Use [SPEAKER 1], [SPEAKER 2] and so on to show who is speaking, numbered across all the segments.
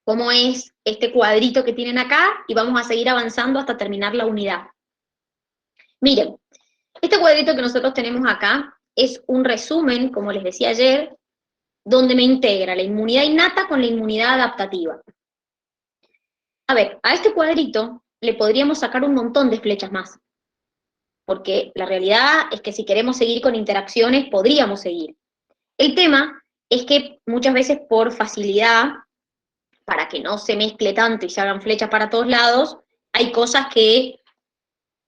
[SPEAKER 1] cómo es este cuadrito que tienen acá, y vamos a seguir avanzando hasta terminar la unidad. Miren, este cuadrito que nosotros tenemos acá es un resumen, como les decía ayer, donde me integra la inmunidad innata con la inmunidad adaptativa. A ver, a este cuadrito le podríamos sacar un montón de flechas más, porque la realidad es que si queremos seguir con interacciones, podríamos seguir. El tema es que muchas veces por facilidad, para que no se mezcle tanto y se hagan flechas para todos lados, hay cosas que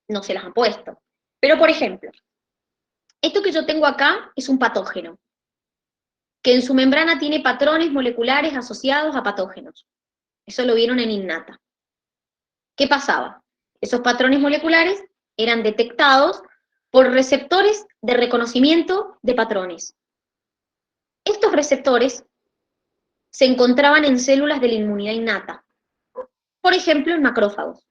[SPEAKER 1] no se las han puesto. Pero, por ejemplo, esto que yo tengo acá es un patógeno, que en su membrana tiene patrones moleculares asociados a patógenos. Eso lo vieron en Innata. ¿Qué pasaba? Esos patrones moleculares eran detectados por receptores de reconocimiento de patrones. Estos receptores se encontraban en células de la inmunidad innata, por ejemplo, en macrófagos.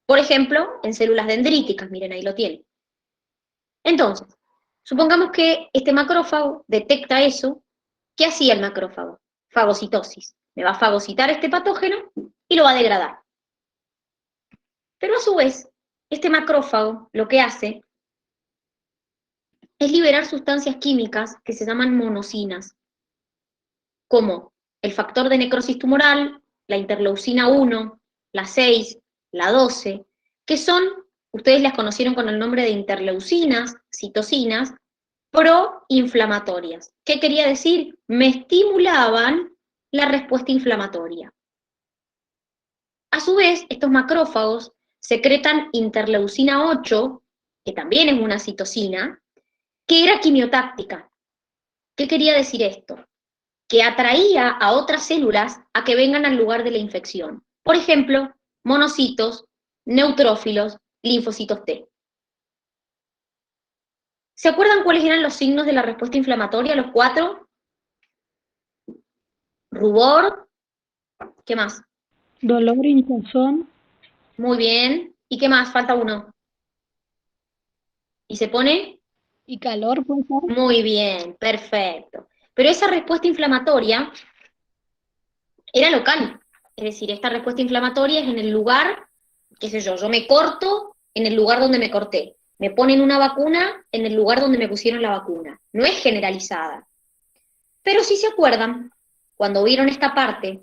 [SPEAKER 1] Por ejemplo, en células dendríticas, miren, ahí lo tienen. Entonces, supongamos que este macrófago detecta eso. ¿Qué hacía el macrófago? Fagocitosis. Me va a fagocitar este patógeno y lo va a degradar. Pero a su vez, este macrófago lo que hace es liberar sustancias químicas que se llaman monocinas, como el factor de necrosis tumoral, la interleucina 1, la 6, la 12, que son, ustedes las conocieron con el nombre de interleucinas, citocinas, proinflamatorias. ¿Qué quería decir? Me estimulaban la respuesta inflamatoria. A su vez, estos macrófagos secretan interleucina 8, que también es una citocina, que era quimiotáctica. ¿Qué quería decir esto? Que atraía a otras células a que vengan al lugar de la infección. Por ejemplo, monocitos, neutrófilos, linfocitos T. ¿Se acuerdan cuáles eran los signos de la respuesta inflamatoria, los 4? Rubor, ¿qué más?
[SPEAKER 2] Dolor, hinchazón
[SPEAKER 1] Muy bien. ¿Y qué más? Falta uno. ¿Y se pone?
[SPEAKER 2] y calor, puede ser.
[SPEAKER 1] Muy bien, perfecto. Pero esa respuesta inflamatoria era local. Es decir, esta respuesta inflamatoria es en el lugar, qué sé yo me corto en el lugar donde me corté. Me ponen una vacuna en el lugar donde me pusieron la vacuna. No es generalizada. Pero si se acuerdan, cuando vieron esta parte,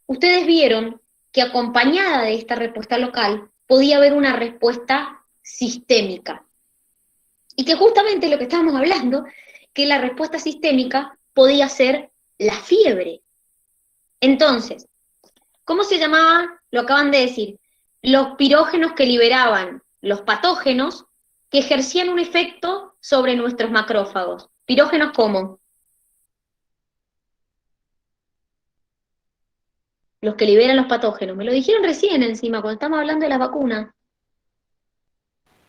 [SPEAKER 1] ustedes vieron que acompañada de esta respuesta local podía haber una respuesta sistémica. Y que justamente lo que estábamos hablando, que la respuesta sistémica podía ser la fiebre. Entonces, ¿cómo se llamaba? Lo acaban de decir. Los pirógenos que liberaban los patógenos que ejercían un efecto sobre nuestros macrófagos. ¿Pirógenos cómo? Los que liberan los patógenos. Me lo dijeron recién encima, cuando estamos hablando de las vacunas.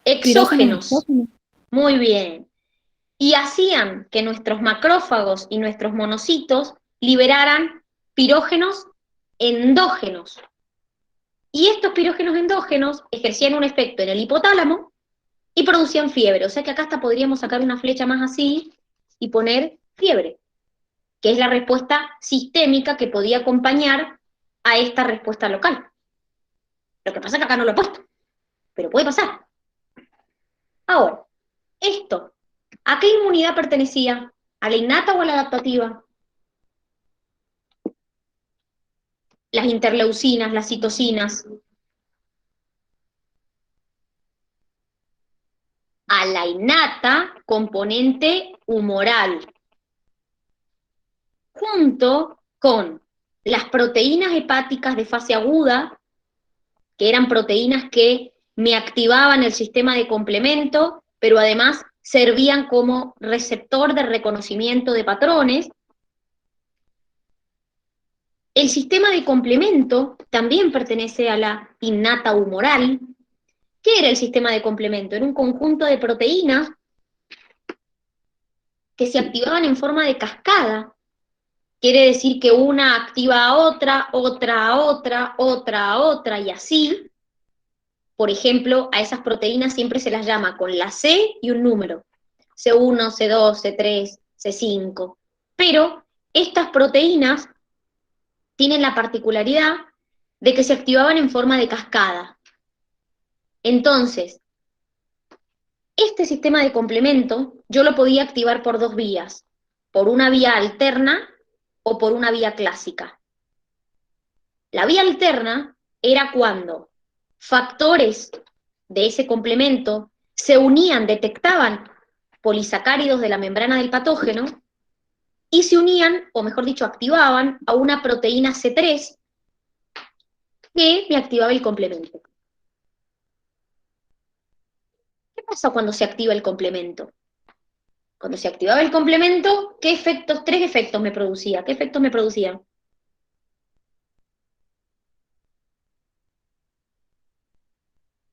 [SPEAKER 2] Pirógenos
[SPEAKER 1] Exógenos.
[SPEAKER 2] exógenos.
[SPEAKER 1] Muy bien. Y hacían que nuestros macrófagos y nuestros monocitos liberaran pirógenos endógenos. Y estos pirógenos endógenos ejercían un efecto en el hipotálamo y producían fiebre. O sea que acá hasta podríamos sacar una flecha más así y poner fiebre, que es la respuesta sistémica que podía acompañar a esta respuesta local. Lo que pasa es que acá no lo he puesto, pero puede pasar. Ahora, esto, ¿a qué inmunidad pertenecía? ¿A la innata o a la adaptativa? Las interleucinas, las citocinas. A la innata, componente humoral, junto con las proteínas hepáticas de fase aguda, que eran proteínas que me activaban el sistema de complemento, pero además servían como receptor de reconocimiento de patrones. El sistema de complemento también pertenece a la innata humoral. ¿Qué era el sistema de complemento? Era un conjunto de proteínas que se activaban en forma de cascada. Quiere decir que una activa a otra, otra a otra, otra a otra, y así. Por ejemplo, a esas proteínas siempre se las llama con la C y un número. C1, C2, C3, C5. Pero estas proteínas tienen la particularidad de que se activaban en forma de cascada. Entonces, este sistema de complemento yo lo podía activar por dos vías, por una vía alterna o por una vía clásica. La vía alterna era cuando factores de ese complemento se unían, detectaban polisacáridos de la membrana del patógeno y se unían, o mejor dicho, activaban a una proteína C3 que me activaba el complemento. ¿Qué pasa cuando se activa el complemento? Cuando se activaba el complemento, ¿qué efectos? Tres efectos me producía. ¿Qué efectos me producían?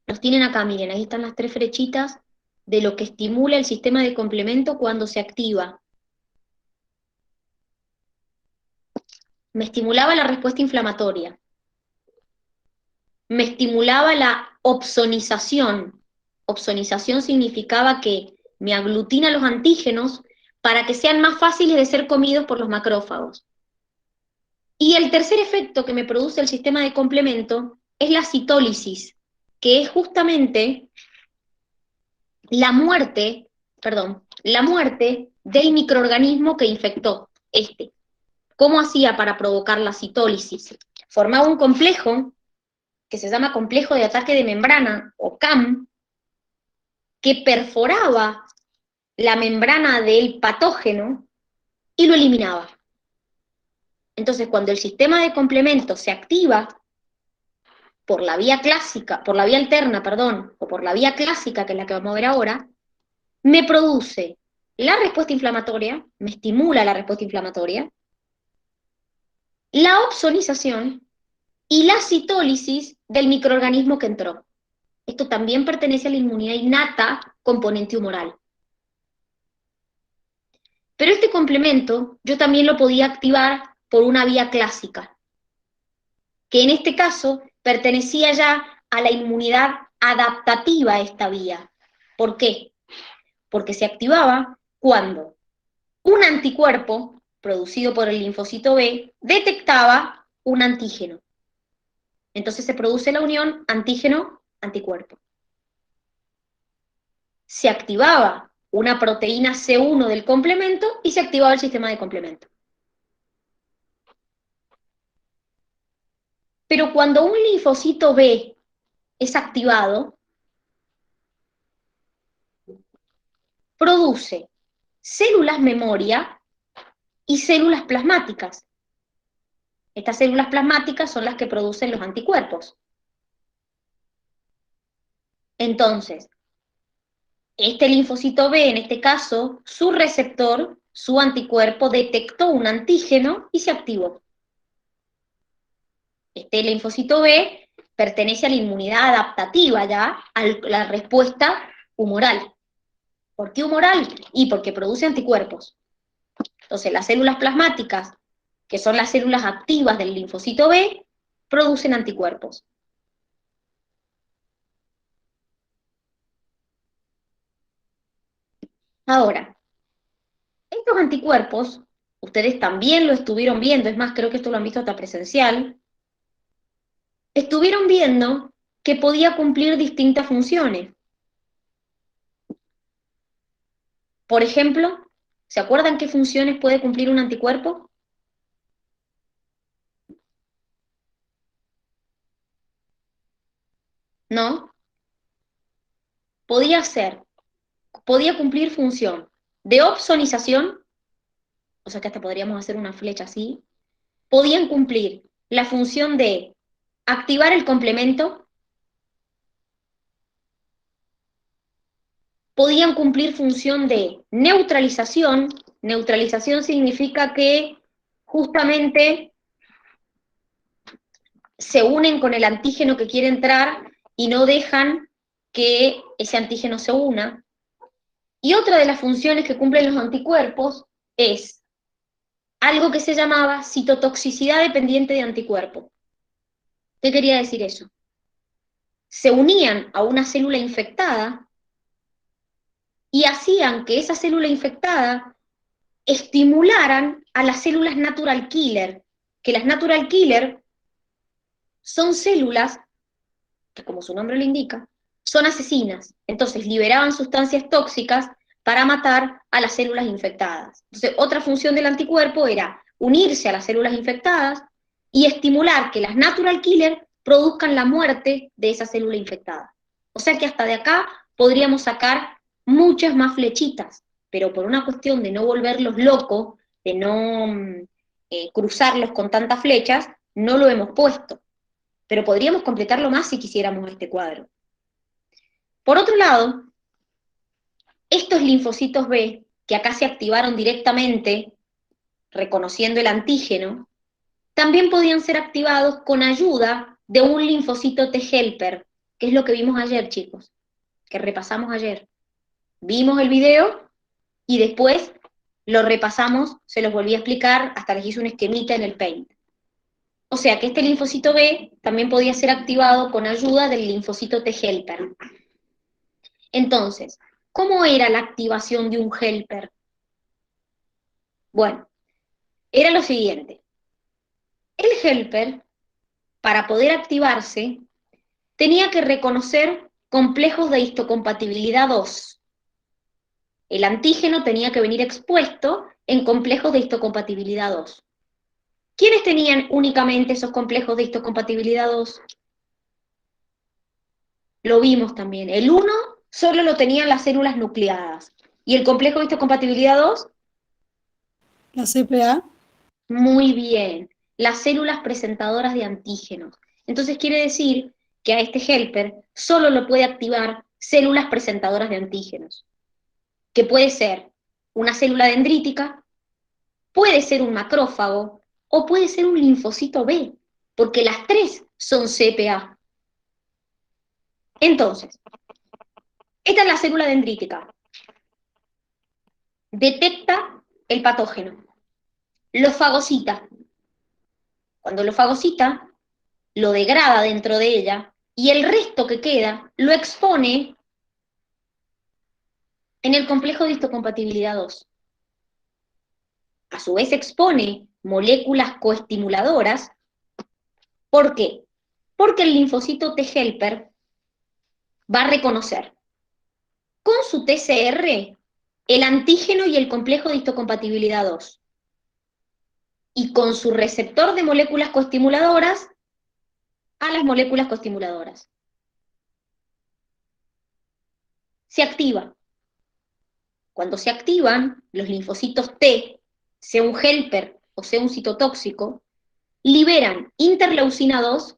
[SPEAKER 1] Los tienen acá, miren, ahí están las tres flechitas de lo que estimula el sistema de complemento cuando se activa. Me estimulaba la respuesta inflamatoria. Me estimulaba la opsonización. Opsonización significaba que me aglutina los antígenos para que sean más fáciles de ser comidos por los macrófagos. Y el tercer efecto que me produce el sistema de complemento es la citólisis, que es justamente la muerte del microorganismo que infectó este. ¿Cómo hacía para provocar la citólisis? Formaba un complejo que se llama complejo de ataque de membrana, o CAM, que perforaba la membrana del patógeno y lo eliminaba. Entonces, cuando el sistema de complemento se activa por la vía clásica, por la vía alterna, perdón, o por la vía clásica, que es la que vamos a ver ahora, me produce la respuesta inflamatoria, me estimula la respuesta inflamatoria, la opsonización y la citólisis del microorganismo que entró. Esto también pertenece a la inmunidad innata, componente humoral. Pero este complemento yo también lo podía activar por una vía clásica, que en este caso pertenecía ya a la inmunidad adaptativa a esta vía. ¿Por qué? Porque se activaba cuando un anticuerpo producido por el linfocito B detectaba un antígeno. Entonces se produce la unión antígeno-anticuerpo. Se activaba una proteína C1 del complemento y se activaba el sistema de complemento. Pero cuando un linfocito B es activado, produce células memoria y células plasmáticas. Estas células plasmáticas son las que producen los anticuerpos. Entonces, este linfocito B, en este caso, su receptor, su anticuerpo, detectó un antígeno y se activó. Este linfocito B pertenece a la inmunidad adaptativa, ya, a la respuesta humoral. ¿Por qué humoral? Y porque produce anticuerpos. Entonces, las células plasmáticas, que son las células activas del linfocito B, producen anticuerpos. Ahora, estos anticuerpos, ustedes también lo estuvieron viendo, es más, creo que esto lo han visto hasta presencial, estuvieron viendo que podía cumplir distintas funciones. Por ejemplo, ¿se acuerdan qué funciones puede cumplir un anticuerpo? ¿No? Podía cumplir función de opsonización, o sea que hasta podríamos hacer una flecha así, podían cumplir la función de activar el complemento, podían cumplir función de neutralización. Neutralización significa que justamente se unen con el antígeno que quiere entrar y no dejan que ese antígeno se una. Y otra de las funciones que cumplen los anticuerpos es algo que se llamaba citotoxicidad dependiente de anticuerpo. ¿Qué quería decir eso? Se unían a una célula infectada y hacían que esa célula infectada estimularan a las células natural killer, que las natural killer son células que, como su nombre lo indica, son asesinas. Entonces liberaban sustancias tóxicas para matar a las células infectadas. Entonces, otra función del anticuerpo era unirse a las células infectadas y estimular que las natural killer produzcan la muerte de esa célula infectada. O sea que hasta de acá podríamos sacar muchas más flechitas, pero por una cuestión de no volverlos locos, de no cruzarlos con tantas flechas, no lo hemos puesto. Pero podríamos completarlo más si quisiéramos este cuadro. Por otro lado, estos linfocitos B, que acá se activaron directamente, reconociendo el antígeno, también podían ser activados con ayuda de un linfocito T helper, que es lo que vimos ayer, chicos, que repasamos ayer. Vimos el video y después lo repasamos, se los volví a explicar, hasta les hice un esquemita en el Paint. O sea que este linfocito B también podía ser activado con ayuda del linfocito T helper. Entonces, ¿cómo era la activación de un helper? Bueno, era lo siguiente. El helper, para poder activarse, tenía que reconocer complejos de histocompatibilidad 2. El antígeno tenía que venir expuesto en complejos de histocompatibilidad 2. ¿Quiénes tenían únicamente esos complejos de histocompatibilidad 2? Lo vimos también. El 1 solo lo tenían las células nucleadas. ¿Y el complejo de histocompatibilidad 2?
[SPEAKER 2] La CPA.
[SPEAKER 1] Muy bien. Las células presentadoras de antígenos. Entonces quiere decir que a este helper solo lo puede activar células presentadoras de antígenos, que puede ser una célula dendrítica, puede ser un macrófago o puede ser un linfocito B, porque las tres son CPA. Entonces, esta es la célula dendrítica. Detecta el patógeno, lo fagocita. Cuando lo fagocita, lo degrada dentro de ella y el resto que queda lo expone en el complejo de histocompatibilidad 2. A su vez expone moléculas coestimuladoras. ¿Por qué? Porque el linfocito T helper va a reconocer con su TCR el antígeno y el complejo de histocompatibilidad 2. Y con su receptor de moléculas coestimuladoras a las moléculas coestimuladoras. Se activa. Cuando se activan, los linfocitos T, sea un helper o sea un citotóxico, liberan interleucina 2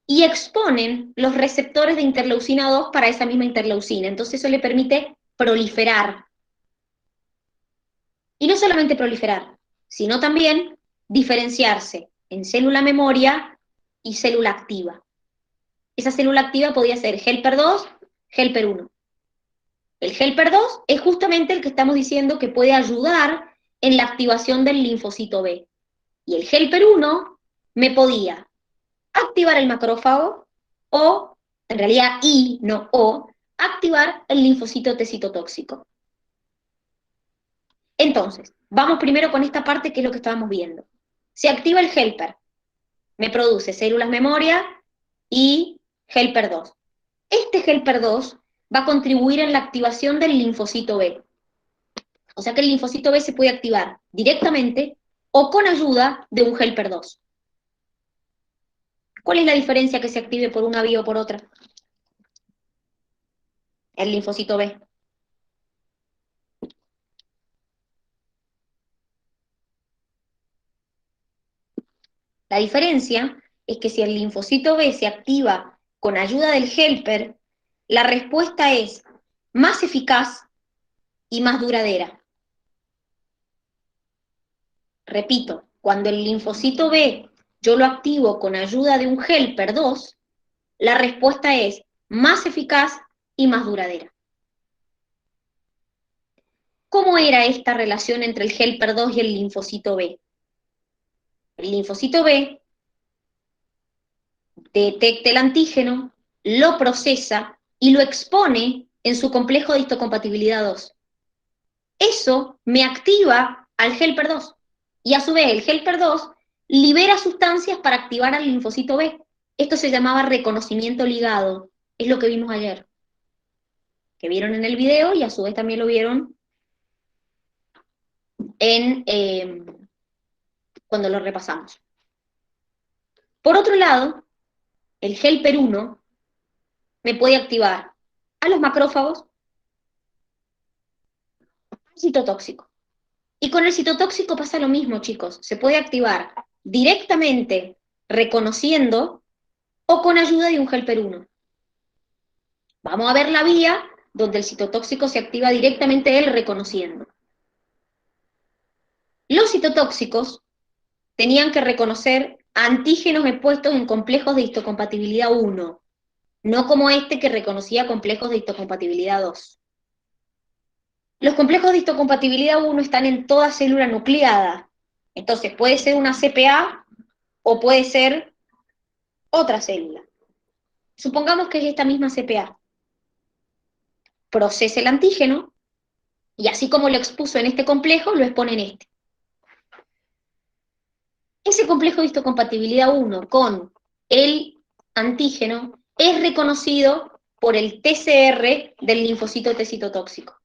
[SPEAKER 1] y exponen los receptores de interleucina 2 para esa misma interleucina. Entonces eso le permite proliferar. Y no solamente proliferar, sino también diferenciarse en célula memoria y célula activa. Esa célula activa podía ser helper 2, helper 1. El helper 2 es justamente el que estamos diciendo que puede ayudar en la activación del linfocito B. Y el helper 1 me podía activar el macrófago o, en realidad y, no o, activar el linfocito T citotóxico. Entonces, vamos primero con esta parte que es lo que estábamos viendo. Se activa el helper, me produce células memoria y helper 2. Este helper 2 va a contribuir en la activación del linfocito B. O sea que el linfocito B se puede activar directamente o con ayuda de un helper 2. ¿Cuál es la diferencia que se active por una vía o por otra? El linfocito B. La diferencia es que si el linfocito B se activa con ayuda del helper, la respuesta es más eficaz y más duradera. Repito, cuando el linfocito B yo lo activo con ayuda de un helper 2, la respuesta es más eficaz y más duradera. ¿Cómo era esta relación entre el helper 2 y el linfocito B? El linfocito B detecta el antígeno, lo procesa y lo expone en su complejo de histocompatibilidad 2. Eso me activa al helper 2. Y a su vez el helper 2 libera sustancias para activar al linfocito B. Esto se llamaba reconocimiento ligado, es lo que vimos ayer, que vieron en el video y a su vez también lo vieron cuando lo repasamos. Por otro lado, el helper 1 me puede activar a los macrófagos, al citotóxico. Y con el citotóxico pasa lo mismo, chicos. Se puede activar directamente reconociendo o con ayuda de un helper 1. Vamos a ver la vía donde el citotóxico se activa directamente él reconociendo. Los citotóxicos tenían que reconocer antígenos expuestos en complejos de histocompatibilidad 1, no como este que reconocía complejos de histocompatibilidad 2. Los complejos de histocompatibilidad 1 están en toda célula nucleada, entonces puede ser una CPA o puede ser otra célula. Supongamos que es esta misma CPA. Procesa el antígeno, y así como lo expuso en este complejo, lo expone en este. Ese complejo de histocompatibilidad 1 con el antígeno es reconocido por el TCR del linfocito T citotóxico.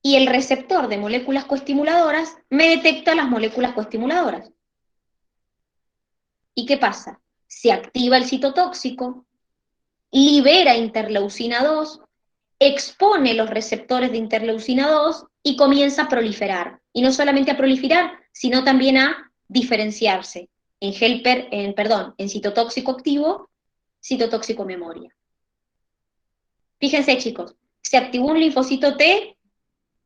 [SPEAKER 1] Y el receptor de moléculas coestimuladoras me detecta las moléculas coestimuladoras. ¿Y qué pasa? Se activa el citotóxico, libera interleucina 2, expone los receptores de interleucina 2 y comienza a proliferar. Y no solamente a proliferar, sino también a diferenciarse en citotóxico activo, citotóxico memoria. Fíjense, chicos, se activó un linfocito T,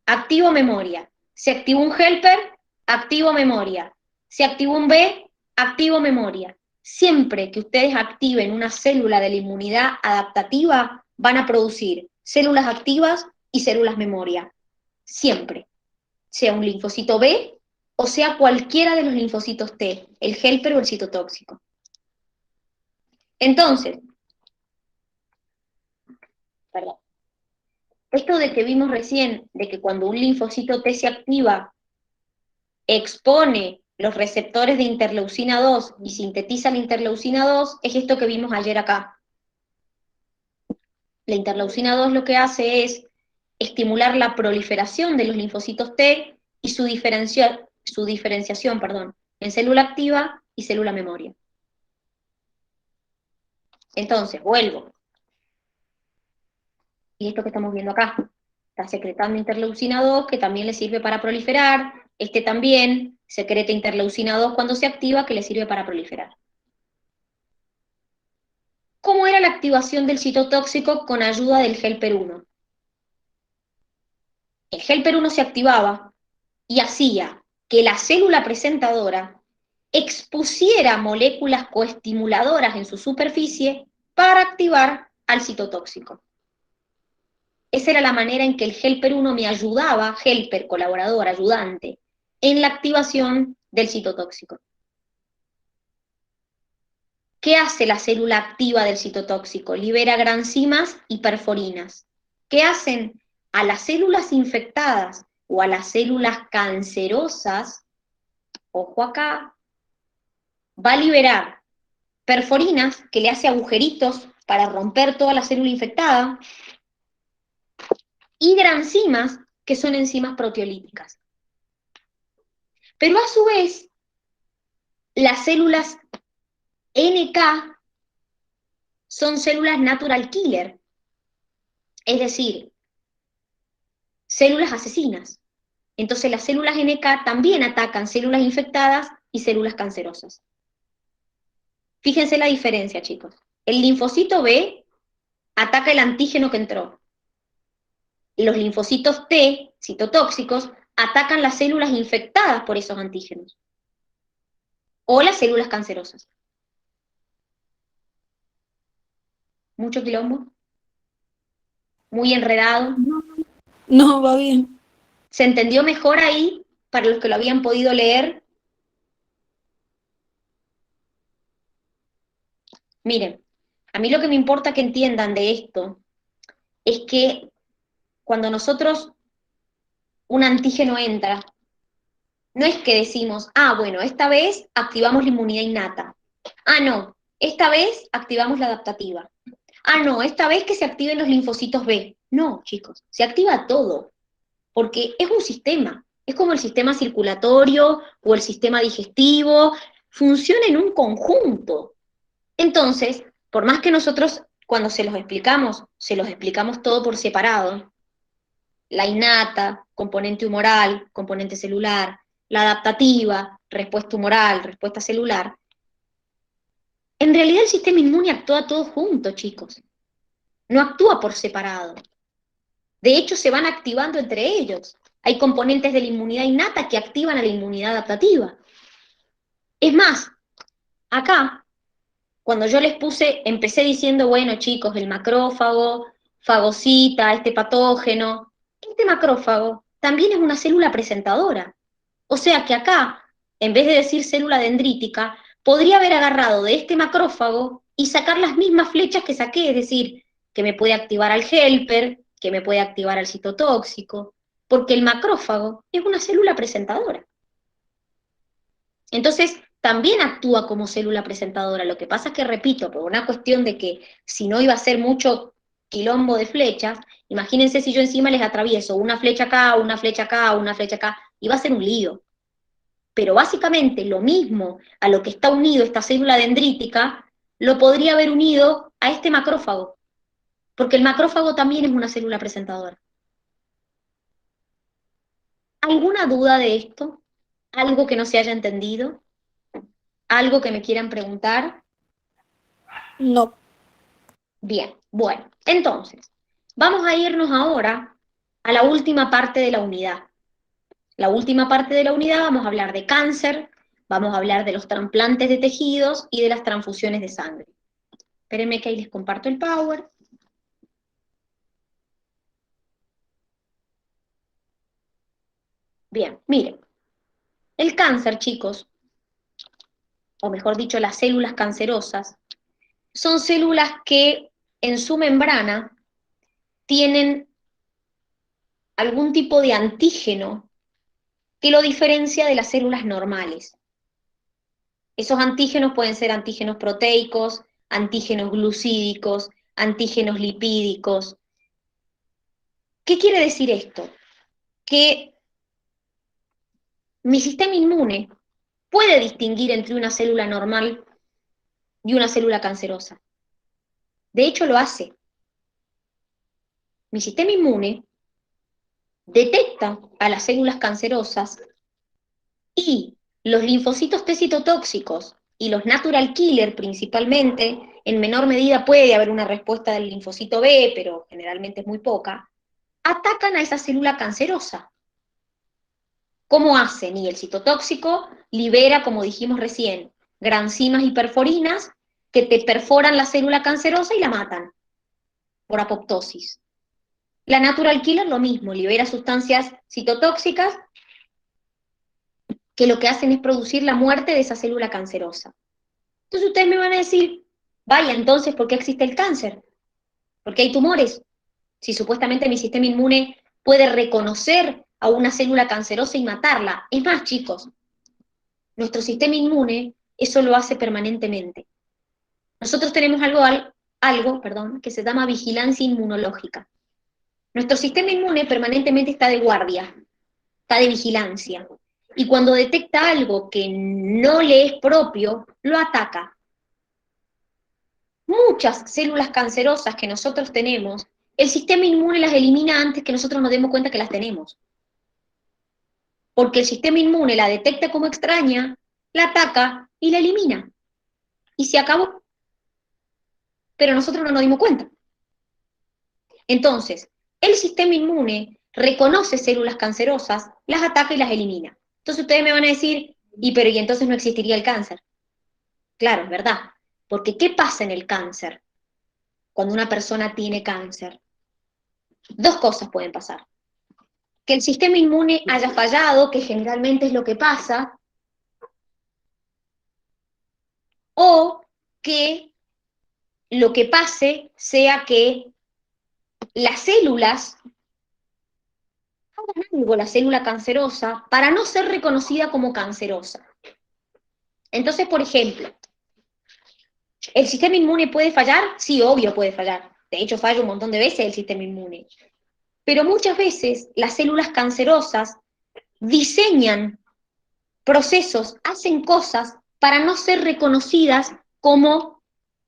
[SPEAKER 1] activo memoria. Se activó un helper, activo memoria. Se activó un B, activo memoria. Siempre que ustedes activen una célula de la inmunidad adaptativa, van a producir células activas y células memoria. Siempre. Sea un linfocito B o sea cualquiera de los linfocitos T, el helper o el citotóxico. Entonces, perdón, esto de que vimos recién, de que cuando un linfocito T se activa, expone los receptores de interleucina 2 y sintetiza la interleucina 2, es esto que vimos ayer acá. La interleucina 2 lo que hace es estimular la proliferación de los linfocitos T y su diferenciación en célula activa y célula memoria. Entonces, vuelvo. Y esto que estamos viendo acá. Está secretando interleucina 2, que también le sirve para proliferar. Este también secreta interleucina 2 cuando se activa, que le sirve para proliferar. ¿Cómo era la activación del citotóxico con ayuda del helper 1? El helper 1 se activaba y hacía que la célula presentadora expusiera moléculas coestimuladoras en su superficie para activar al citotóxico. Esa era la manera en que el helper 1 me ayudaba, helper, colaborador, ayudante, en la activación del citotóxico. ¿Qué hace la célula activa del citotóxico? Libera granzimas y perforinas. ¿Qué hacen? A las células infectadas o a las células cancerosas, ojo acá, va a liberar perforinas, que le hace agujeritos para romper toda la célula infectada, y granzimas, que son enzimas proteolíticas. Pero a su vez, las células NK son células natural killer, es decir, células asesinas. Entonces las células NK también atacan células infectadas y células cancerosas. Fíjense la diferencia, chicos. El linfocito B ataca el antígeno que entró. Los linfocitos T, citotóxicos, atacan las células infectadas por esos antígenos. O las células cancerosas. ¿Mucho quilombo? ¿Muy enredado?
[SPEAKER 2] No, va bien.
[SPEAKER 1] ¿Se entendió mejor ahí para los que lo habían podido leer? Miren, a mí lo que me importa que entiendan de esto es que cuando un antígeno entra, No es que decimos, ah, bueno, esta vez activamos la inmunidad innata. Ah, no, esta vez activamos la adaptativa. Ah, no, esta vez que se activen los linfocitos B. No, chicos, se activa todo, porque es un sistema. Es como el sistema circulatorio o el sistema digestivo, funciona en un conjunto. Entonces, por más que nosotros cuando se los explicamos todo por separado, la innata, componente humoral, componente celular, la adaptativa, respuesta humoral, respuesta celular, en realidad el sistema inmune actúa todo junto, chicos. No actúa por separado. De hecho, se van activando entre ellos. Hay componentes de la inmunidad innata que activan a la inmunidad adaptativa. Es más, acá, cuando yo les puse, empecé diciendo, bueno, chicos, el macrófago fagocita este patógeno. Este macrófago también es una célula presentadora. O sea que acá, en vez de decir célula dendrítica, podría haber agarrado de este macrófago y sacar las mismas flechas que saqué, es decir, que me puede activar al helper, que me puede activar al citotóxico, porque el macrófago es una célula presentadora. Entonces, también actúa como célula presentadora. Lo que pasa es que, repito, por una cuestión de que si no iba a ser mucho quilombo de flechas, imagínense si yo encima les atravieso una flecha acá, una flecha acá, una flecha acá, iba a ser un lío. Pero básicamente lo mismo a lo que está unido esta célula dendrítica, lo podría haber unido a este macrófago, porque el macrófago también es una célula presentadora. ¿Alguna duda de esto? ¿Algo que no se haya entendido? ¿Algo que me quieran preguntar?
[SPEAKER 2] No.
[SPEAKER 1] Bien, bueno, entonces, vamos a irnos ahora a la última parte de la unidad. La última parte de la unidad vamos a hablar de cáncer, vamos a hablar de los trasplantes de tejidos y de las transfusiones de sangre. Espérenme que ahí les comparto el Power. Bien, miren, el cáncer, chicos, o mejor dicho, las células cancerosas, son células que en su membrana tienen algún tipo de antígeno que lo diferencia de las células normales. Esos antígenos pueden ser antígenos proteicos, antígenos glucídicos, antígenos lipídicos. ¿Qué quiere decir esto? Que mi sistema inmune puede distinguir entre una célula normal y una célula cancerosa. De hecho, lo hace. Mi sistema inmune detecta a las células cancerosas y los linfocitos T citotóxicos y los natural killer principalmente, en menor medida puede haber una respuesta del linfocito B, pero generalmente es muy poca, atacan a esa célula cancerosa. ¿Cómo hacen? Y el citotóxico libera, como dijimos recién, granzimas y perforinas que te perforan la célula cancerosa y la matan por apoptosis. La natural killer lo mismo, libera sustancias citotóxicas que lo que hacen es producir la muerte de esa célula cancerosa. Entonces ustedes me van a decir, vaya, entonces, ¿por qué existe el cáncer? ¿Por qué hay tumores? Si supuestamente mi sistema inmune puede reconocer a una célula cancerosa y matarla. Es más, chicos, nuestro sistema inmune eso lo hace permanentemente. Nosotros tenemos algo, que se llama vigilancia inmunológica. Nuestro sistema inmune permanentemente está de guardia, está de vigilancia. Y cuando detecta algo que no le es propio, lo ataca. Muchas células cancerosas que nosotros tenemos, el sistema inmune las elimina antes que nosotros nos demos cuenta que las tenemos. Porque el sistema inmune la detecta como extraña, la ataca y la elimina. Y se acabó. Pero nosotros no nos dimos cuenta. Entonces, el sistema inmune reconoce células cancerosas, las ataca y las elimina. Entonces ustedes me van a decir, ¿y entonces no existiría el cáncer? Claro, es verdad. Porque ¿qué pasa en el cáncer? Cuando una persona tiene cáncer. Dos cosas pueden pasar. Que el sistema inmune haya fallado, que generalmente es lo que pasa, o que lo que pase sea que las células algo la célula cancerosa para no ser reconocida como cancerosa. Entonces, por ejemplo, ¿el sistema inmune puede fallar? Sí, obvio puede fallar. De hecho, falla un montón de veces el sistema inmune. Pero muchas veces las células cancerosas diseñan procesos, hacen cosas para no ser reconocidas como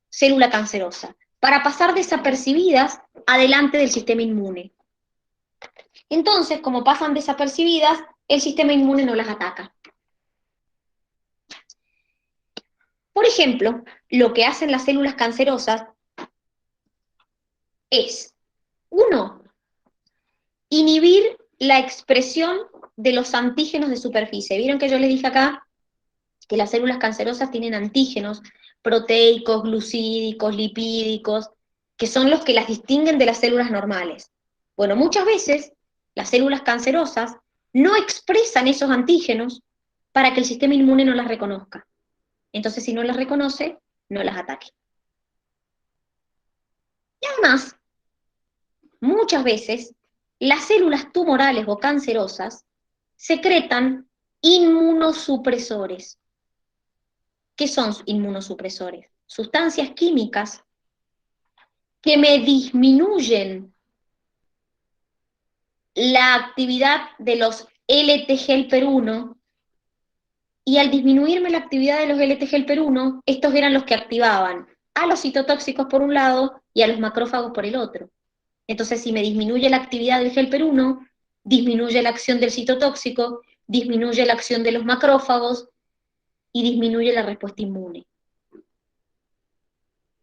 [SPEAKER 1] célula cancerosa, para pasar desapercibidas adelante del sistema inmune. Entonces, como pasan desapercibidas, el sistema inmune no las ataca. Por ejemplo, lo que hacen las células cancerosas es, uno, inhibir la expresión de los antígenos de superficie. ¿Vieron que yo les dije acá que las células cancerosas tienen antígenos proteicos, glucídicos, lipídicos, que son los que las distinguen de las células normales? Bueno, muchas veces las células cancerosas no expresan esos antígenos para que el sistema inmune no las reconozca. Entonces, si no las reconoce, no las ataque. Y además, muchas veces, las células tumorales o cancerosas secretan inmunosupresores. ¿Qué son inmunosupresores? Sustancias químicas que me disminuyen la actividad de los LT helper 1, y al disminuirme la actividad de los LT helper 1, estos eran los que activaban a los citotóxicos por un lado y a los macrófagos por el otro. Entonces, si me disminuye la actividad del helper 1, disminuye la acción del citotóxico, disminuye la acción de los macrófagos y disminuye la respuesta inmune.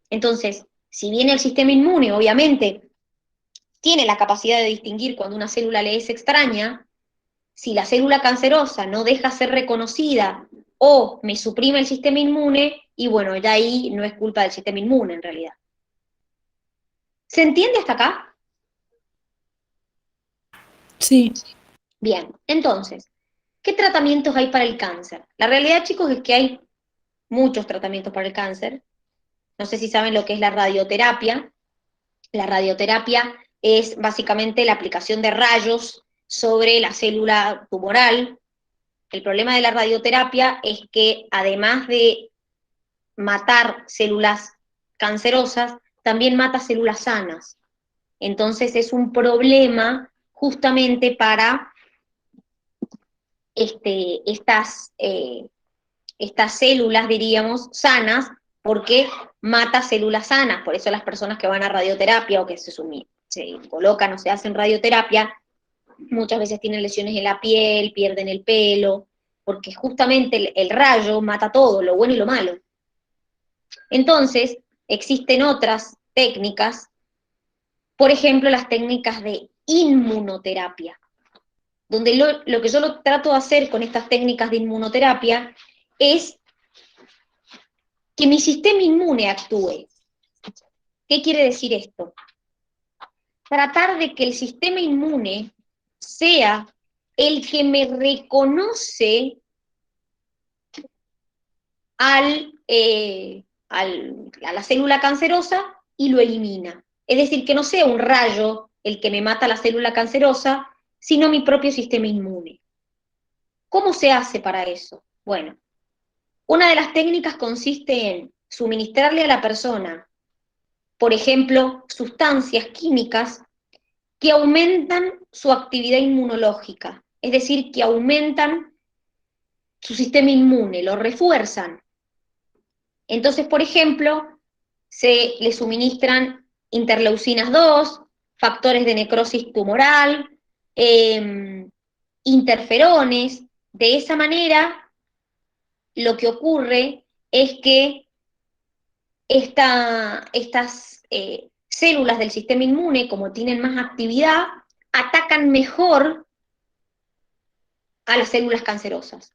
[SPEAKER 1] Entonces, si bien el sistema inmune, obviamente, tiene la capacidad de distinguir cuando una célula le es extraña, si la célula cancerosa no deja ser reconocida o me suprime el sistema inmune, y bueno, ya ahí no es culpa del sistema inmune en realidad. ¿Se entiende hasta acá?
[SPEAKER 2] Sí.
[SPEAKER 1] Bien, entonces, ¿qué tratamientos hay para el cáncer? La realidad, chicos, es que hay muchos tratamientos para el cáncer. No sé si saben lo que es la radioterapia. La radioterapia es básicamente la aplicación de rayos sobre la célula tumoral. El problema de la radioterapia es que además de matar células cancerosas, también mata células sanas. Entonces es un problema justamente para estas células, diríamos, sanas, porque mata células sanas. Por eso las personas que van a radioterapia o que se colocan o se hacen radioterapia, muchas veces tienen lesiones en la piel, pierden el pelo, porque justamente el rayo mata todo, lo bueno y lo malo. Entonces, existen otras técnicas, por ejemplo, las técnicas de inmunoterapia, donde lo que yo trato de hacer con estas técnicas de inmunoterapia es que mi sistema inmune actúe. ¿Qué quiere decir esto? Tratar de que el sistema inmune sea el que me reconoce a la célula cancerosa y lo elimina. Es decir, que no sea un rayo el que me mata la célula cancerosa, sino mi propio sistema inmune. ¿Cómo se hace para eso? Bueno, una de las técnicas consiste en suministrarle a la persona, por ejemplo, sustancias químicas que aumentan su actividad inmunológica, es decir, que aumentan su sistema inmune, lo refuerzan. Entonces, por ejemplo, se le suministran interleucinas 2, factores de necrosis tumoral, interferones. De esa manera, lo que ocurre es que estas células del sistema inmune, como tienen más actividad, atacan mejor a las células cancerosas.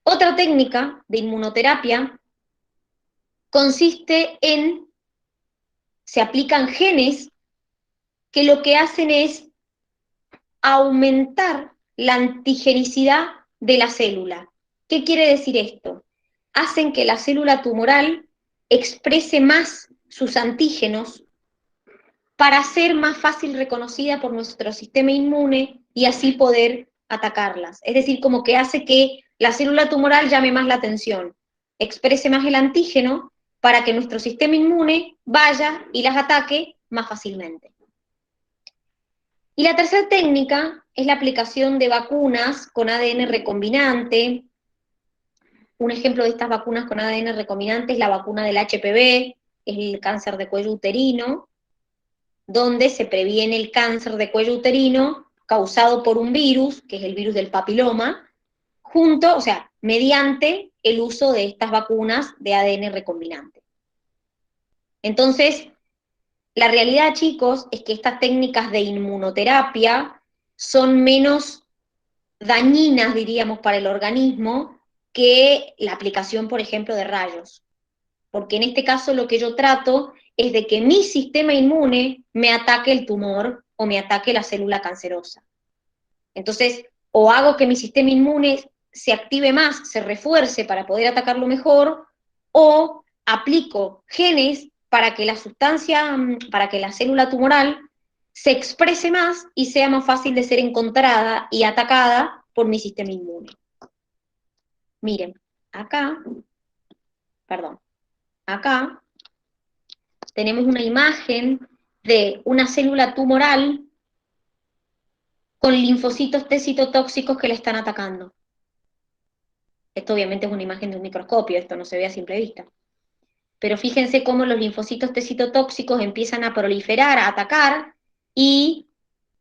[SPEAKER 1] Otra técnica de inmunoterapia consiste en, se aplican genes que lo que hacen es aumentar la antigenicidad de la célula. ¿Qué quiere decir esto? Hacen que la célula tumoral exprese más sus antígenos para ser más fácil reconocida por nuestro sistema inmune y así poder atacarlas. Es decir, como que hace que la célula tumoral llame más la atención, exprese más el antígeno para que nuestro sistema inmune vaya y las ataque más fácilmente. Y la tercera técnica es la aplicación de vacunas con ADN recombinante. Un ejemplo de estas vacunas con ADN recombinante es la vacuna del HPV, es el cáncer de cuello uterino, donde se previene el cáncer de cuello uterino causado por un virus, que es el virus del papiloma, o sea, mediante el uso de estas vacunas de ADN recombinante. Entonces, la realidad, chicos, es que estas técnicas de inmunoterapia son menos dañinas, diríamos, para el organismo que la aplicación, por ejemplo, de rayos. Porque en este caso lo que yo trato es de que mi sistema inmune me ataque el tumor o me ataque la célula cancerosa. Entonces, o hago que mi sistema inmune se active más, se refuerce para poder atacarlo mejor, o aplico genes para que la sustancia, para que la célula tumoral se exprese más y sea más fácil de ser encontrada y atacada por mi sistema inmune. Miren, acá tenemos una imagen de una célula tumoral con linfocitos T citotóxicos que le están atacando. Esto obviamente es una imagen de un microscopio, esto no se ve a simple vista. Pero fíjense cómo los linfocitos T citotóxicos empiezan a proliferar, a atacar, y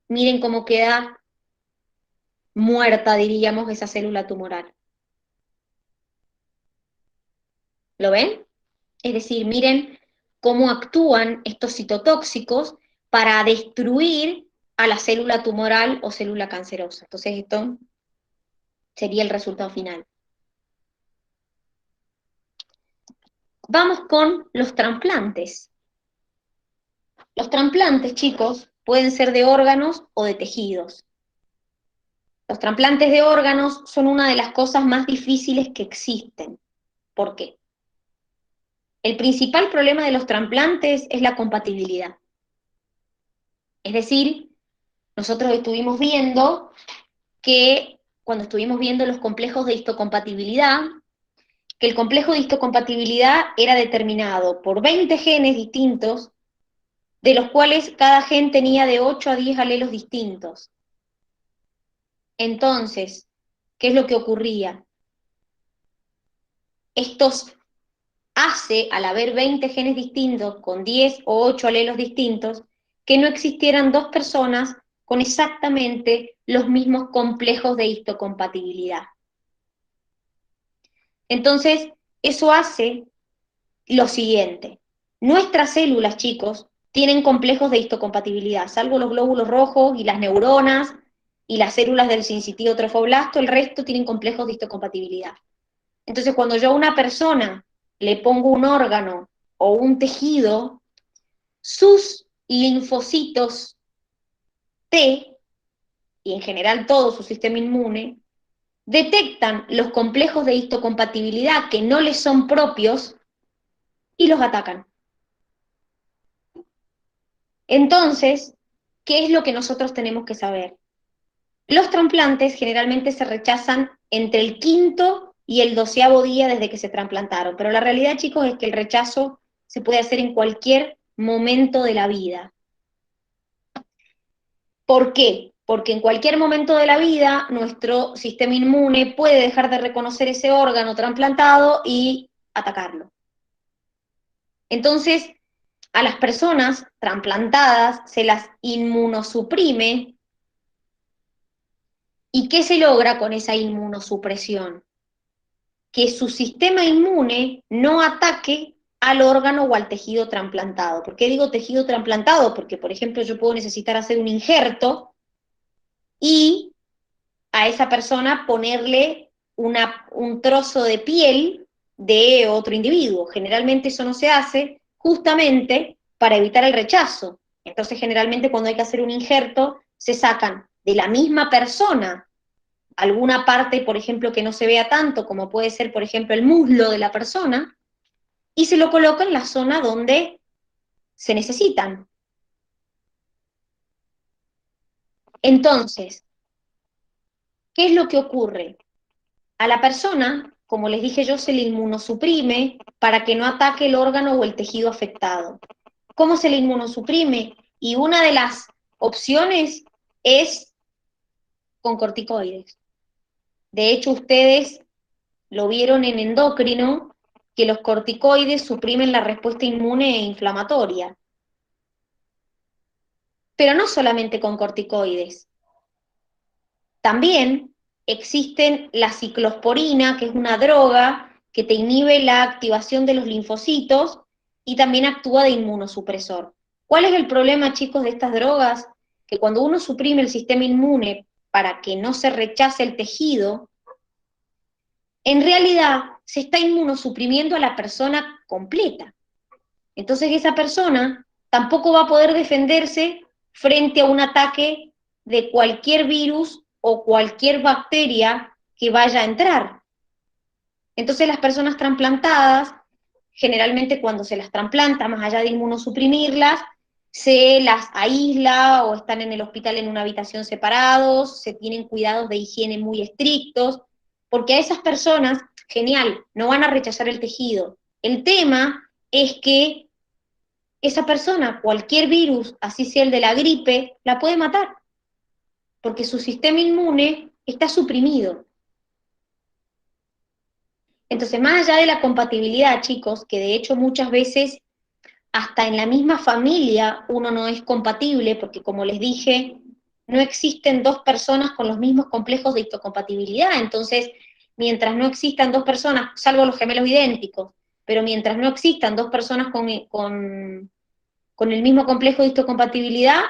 [SPEAKER 1] miren cómo queda muerta, diríamos, esa célula tumoral. ¿Lo ven? Es decir, miren cómo actúan estos citotóxicos para destruir a la célula tumoral o célula cancerosa. Entonces esto sería el resultado final. Vamos con los trasplantes. Los trasplantes, chicos, pueden ser de órganos o de tejidos. Los trasplantes de órganos son una de las cosas más difíciles que existen. ¿Por qué? El principal problema de los trasplantes es la compatibilidad. Es decir, nosotros estuvimos viendo que cuando estuvimos viendo los complejos de histocompatibilidad, que el complejo de histocompatibilidad era determinado por 20 genes distintos, de los cuales cada gen tenía de 8 a 10 alelos distintos. Entonces, ¿qué es lo que ocurría? Estos hace, al haber 20 genes distintos, con 10 o 8 alelos distintos, que no existieran dos personas con exactamente los mismos complejos de histocompatibilidad. Entonces, eso hace lo siguiente. Nuestras células, chicos, tienen complejos de histocompatibilidad, salvo los glóbulos rojos y las neuronas y las células del sincitido trofoblasto, el resto tienen complejos de histocompatibilidad. Entonces, cuando yo a una persona le pongo un órgano o un tejido, sus linfocitos T, y en general todo su sistema inmune, detectan los complejos de histocompatibilidad que no les son propios y los atacan. Entonces, ¿qué es lo que nosotros tenemos que saber? Los trasplantes generalmente se rechazan entre el quinto y el 12º día desde que se trasplantaron, pero la realidad, chicos, es que el rechazo se puede hacer en cualquier momento de la vida. ¿Por qué? Porque en cualquier momento de la vida nuestro sistema inmune puede dejar de reconocer ese órgano trasplantado y atacarlo. Entonces, a las personas trasplantadas se las inmunosuprime. ¿Y qué se logra con esa inmunosupresión? Que su sistema inmune no ataque al órgano o al tejido trasplantado. ¿Por qué digo tejido trasplantado? Porque, por ejemplo, yo puedo necesitar hacer un injerto y a esa persona ponerle un trozo de piel de otro individuo. Generalmente eso no se hace justamente para evitar el rechazo. Entonces, generalmente cuando hay que hacer un injerto, se sacan de la misma persona alguna parte, por ejemplo, que no se vea tanto, como puede ser, por ejemplo, el muslo de la persona, y se lo coloca en la zona donde se necesitan. Entonces, ¿Qué es lo que ocurre? A la persona, como les dije yo, se le inmunosuprime para que no ataque el órgano o el tejido afectado. ¿Cómo se le inmunosuprime? Y una de las opciones es con corticoides. De hecho, ustedes lo vieron en endocrino, que los corticoides suprimen la respuesta inmune e inflamatoria. Pero no solamente con corticoides. También existen la ciclosporina, que es una droga que te inhibe la activación de los linfocitos y también actúa de inmunosupresor. ¿Cuál es el problema, chicos, de estas drogas? Que cuando uno suprime el sistema inmune para que no se rechace el tejido, en realidad se está inmunosuprimiendo a la persona completa. Entonces esa persona tampoco va a poder defenderse frente a un ataque de cualquier virus o cualquier bacteria que vaya a entrar. Entonces las personas trasplantadas, generalmente cuando se las trasplanta, más allá de inmunosuprimirlas, se las aísla o están en el hospital en una habitación separados, se tienen cuidados de higiene muy estrictos, porque a esas personas, genial, no van a rechazar el tejido. El tema es que esa persona, cualquier virus, así sea el de la gripe, la puede matar, porque su sistema inmune está suprimido. Entonces, más allá de la compatibilidad, chicos, que de hecho muchas veces hasta en la misma familia uno no es compatible, porque como les dije, no existen dos personas con los mismos complejos de histocompatibilidad. Entonces, mientras no existan dos personas, salvo los gemelos idénticos, pero mientras no existan dos personas con el mismo complejo de histocompatibilidad,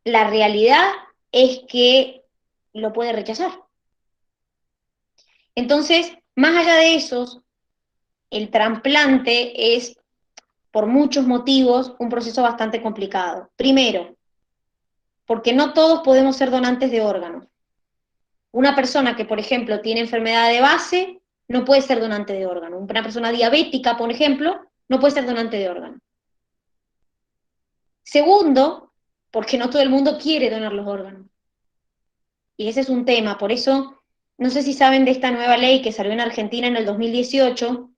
[SPEAKER 1] la realidad es que lo puede rechazar. Entonces, más allá de eso, el trasplante es, por muchos motivos, un proceso bastante complicado. Primero, porque no todos podemos ser donantes de órganos. Una persona que, por ejemplo, tiene enfermedad de base, no puede ser donante de órganos. Una persona diabética, por ejemplo, no puede ser donante de órganos. Segundo, porque no todo el mundo quiere donar los órganos. Y ese es un tema, por eso, no sé si saben de esta nueva ley que salió en Argentina en el 2018,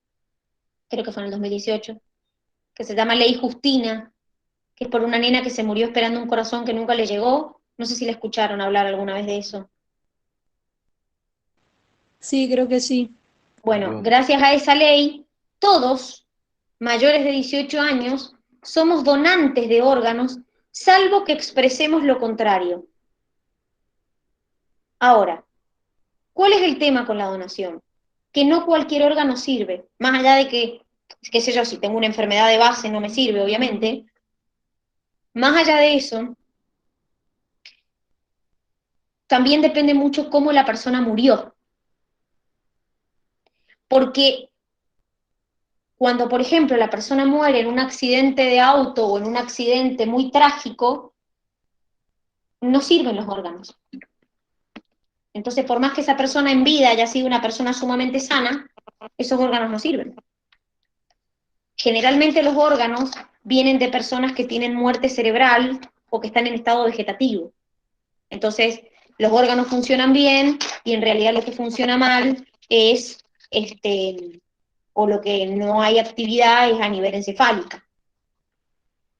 [SPEAKER 1] creo que fue en el 2018, que se llama Ley Justina, que es por una nena que se murió esperando un corazón que nunca le llegó. No sé si la escucharon hablar alguna vez de eso.
[SPEAKER 2] Sí, creo que sí.
[SPEAKER 1] Bueno, gracias a esa ley, todos mayores de 18 años somos donantes de órganos, salvo que expresemos lo contrario. Ahora, ¿cuál es el tema con la donación? Que no cualquier órgano sirve, más allá de que, qué sé yo, si tengo una enfermedad de base no me sirve, obviamente. Más allá de eso, también depende mucho cómo la persona murió. Porque cuando, por ejemplo, la persona muere en un accidente de auto o en un accidente muy trágico, no sirven los órganos. Entonces, por más que esa persona en vida haya sido una persona sumamente sana, esos órganos no sirven. Generalmente los órganos vienen de personas que tienen muerte cerebral o que están en estado vegetativo. Entonces, los órganos funcionan bien y en realidad lo que funciona mal es, o lo que no hay actividad es a nivel encefálica.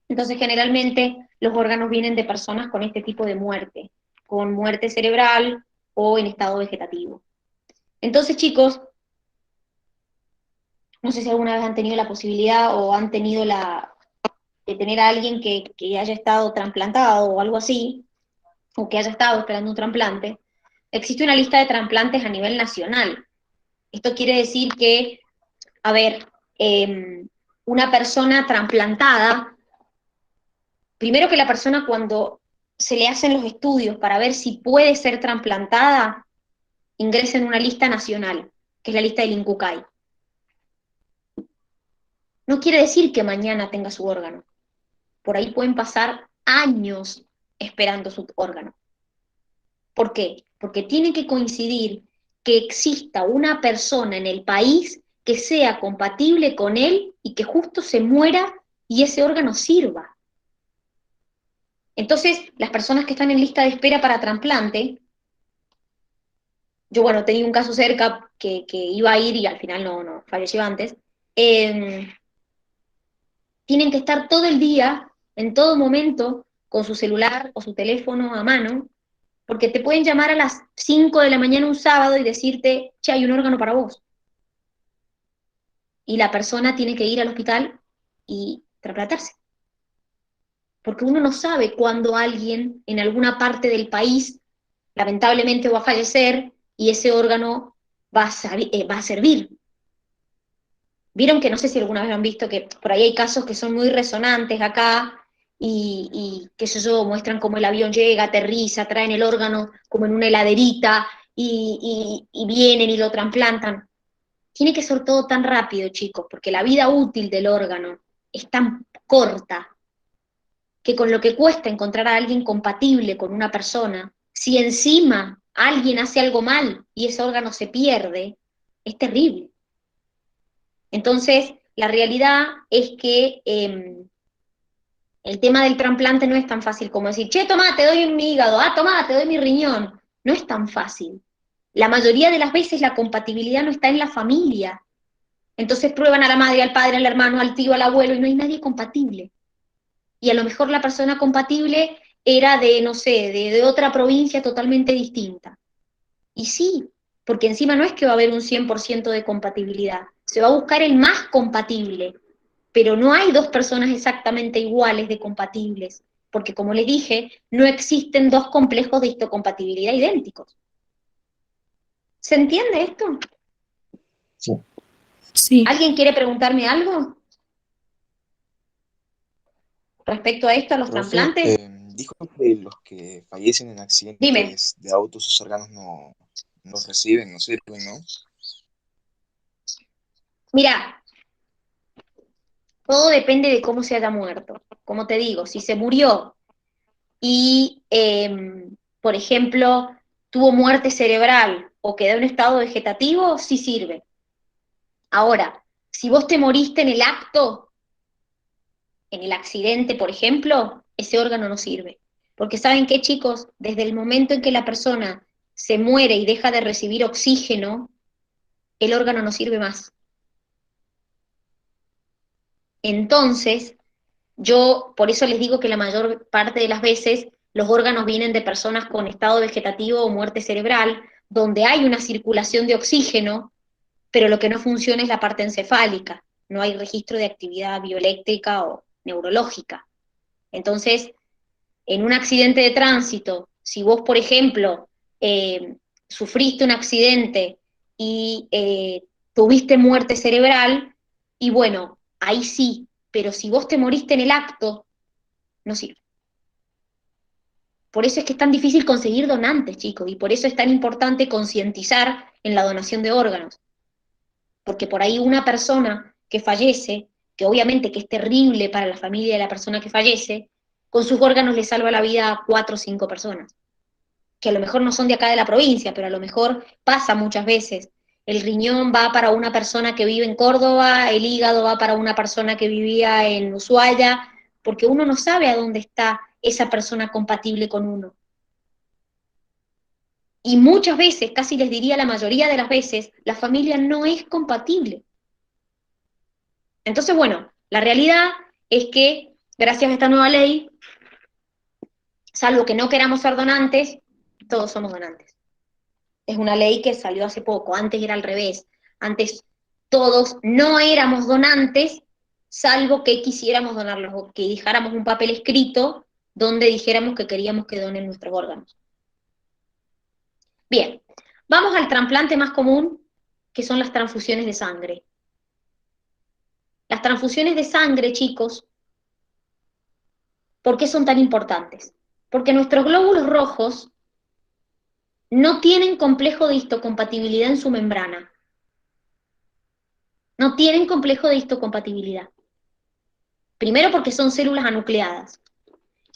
[SPEAKER 1] Entonces, generalmente los órganos vienen de personas con este tipo de muerte, con muerte cerebral o en estado vegetativo. Entonces, chicos, no sé si alguna vez han tenido la posibilidad o han tenido de tener a alguien que haya estado trasplantado o algo así, o que haya estado esperando un trasplante. Existe una lista de trasplantes a nivel nacional. Esto quiere decir que, a ver, una persona trasplantada, primero que la persona cuando se le hacen los estudios para ver si puede ser trasplantada, ingresa en una lista nacional, que es la lista del INCUCAI. No quiere decir que mañana tenga su órgano. Por ahí pueden pasar años esperando su órgano. ¿Por qué? Porque tiene que coincidir que exista una persona en el país que sea compatible con él y que justo se muera y ese órgano sirva. Entonces, las personas que están en lista de espera para trasplante yo, bueno, tenía un caso cerca que iba a ir y al final no, falleció antes. Eh, Tienen que estar todo el día, en todo momento, con su celular o su teléfono a mano, porque te pueden llamar a las 5 de la mañana un sábado y decirte, che, hay un órgano para vos. Y la persona tiene que ir al hospital y trasplantarse. Porque uno no sabe cuándo alguien en alguna parte del país lamentablemente va a fallecer y ese órgano va a servir. Vieron que no sé si alguna vez lo han visto, que por ahí hay casos que son muy resonantes acá y qué sé yo, muestran cómo el avión llega, aterriza, traen el órgano como en una heladerita y vienen y lo trasplantan. Tiene que ser todo tan rápido, chicos, porque la vida útil del órgano es tan corta que con lo que cuesta encontrar a alguien compatible con una persona, si encima alguien hace algo mal y ese órgano se pierde, es terrible. Entonces, la realidad es que el tema del trasplante no es tan fácil como decir, che, tomá, te doy mi hígado, tomá, te doy mi riñón. No es tan fácil. La mayoría de las veces la compatibilidad no está en la familia. Entonces prueban a la madre, al padre, al hermano, al tío, al abuelo, y no hay nadie compatible. Y a lo mejor la persona compatible era de, no sé, de otra provincia totalmente distinta. Y sí, porque encima no es que va a haber un 100% de compatibilidad, se va a buscar el más compatible, pero no hay dos personas exactamente iguales de compatibles, porque como les dije, no existen dos complejos de histocompatibilidad idénticos. ¿Se entiende esto?
[SPEAKER 3] Sí.
[SPEAKER 2] Sí.
[SPEAKER 1] ¿Alguien quiere preguntarme algo respecto a esto, a los
[SPEAKER 3] Profe,
[SPEAKER 1] trasplantes?
[SPEAKER 3] dijo que los que fallecen en
[SPEAKER 1] Dime.
[SPEAKER 3] accidentes de auto, sus órganos no reciben, no sirven, ¿no?
[SPEAKER 1] Mira, todo depende de cómo se haya muerto. Como te digo, si se murió y, por ejemplo, tuvo muerte cerebral o quedó en estado vegetativo, sí sirve. Ahora, si vos te moriste en el acto, en el accidente, por ejemplo, ese órgano no sirve. Porque ¿saben qué, chicos? Desde el momento en que la persona se muere y deja de recibir oxígeno, el órgano no sirve más. Entonces, yo por eso les digo que la mayor parte de las veces los órganos vienen de personas con estado vegetativo o muerte cerebral, donde hay una circulación de oxígeno, pero lo que no funciona es la parte encefálica, no hay registro de actividad bioeléctrica o neurológica. Entonces, en un accidente de tránsito, si vos, por ejemplo, sufriste un accidente y tuviste muerte cerebral, y bueno, ahí sí, pero si vos te moriste en el acto, no sirve. Por eso es que es tan difícil conseguir donantes, chicos, y por eso es tan importante concientizar en la donación de órganos. Porque por ahí una persona que fallece, que obviamente que es terrible para la familia de la persona que fallece, con sus órganos le salva la vida a 4 o 5 personas, que a lo mejor no son de acá de la provincia, pero a lo mejor pasa muchas veces. El riñón va para una persona que vive en Córdoba, el hígado va para una persona que vivía en Ushuaia, porque uno no sabe a dónde está esa persona compatible con uno. Y muchas veces, casi les diría la mayoría de las veces, la familia no es compatible. Entonces, bueno, la realidad es que gracias a esta nueva ley, salvo que no queramos ser donantes, todos somos donantes. Es una ley que salió hace poco, antes era al revés. Antes todos no éramos donantes, salvo que quisiéramos donarlos, o que dejáramos un papel escrito donde dijéramos que queríamos que donen nuestros órganos. Bien, vamos al trasplante más común, que son las transfusiones de sangre. Las transfusiones de sangre, chicos, ¿por qué son tan importantes? Porque nuestros glóbulos rojos no tienen complejo de histocompatibilidad en su membrana. No tienen complejo de histocompatibilidad. Primero porque son células anucleadas.